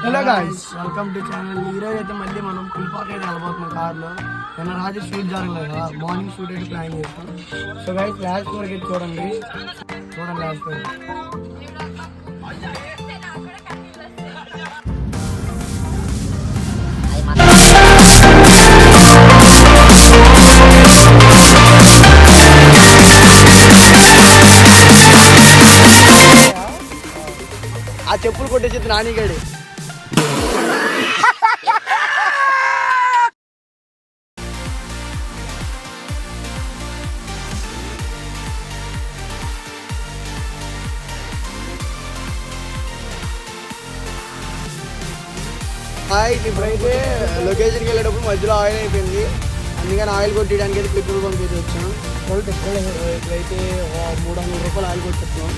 Hello guys, welcome to channel. ఈరోజు అయితే మళ్ళీ మనం పులిపాక అయితే వెళ్ళబోతున్నాం కార్లో. నిన్న రాత్రి షూట్ జరగలేదు కదా, మార్నింగ్ షూట్ అయితే ప్లాన్ చేస్తాం. సో గైస్ లాస్ట్ వరకు అయితే చూడండి లాస్ట్ వరకు. ఆ చెప్పులు కొట్టేసి నానిగాడు. ఇప్పుడైతే లొకేషన్కి వెళ్ళేటప్పుడు మధ్యలో ఆయిల్ అయిపోయింది, అందుకని ఆయిల్ కొట్టడానికి అయితే పెట్రోల్ బంక్ అయితే వచ్చాను. ఇప్పుడైతే 300 రూపాయలు ఆయిల్ కొట్టేస్తున్నాం.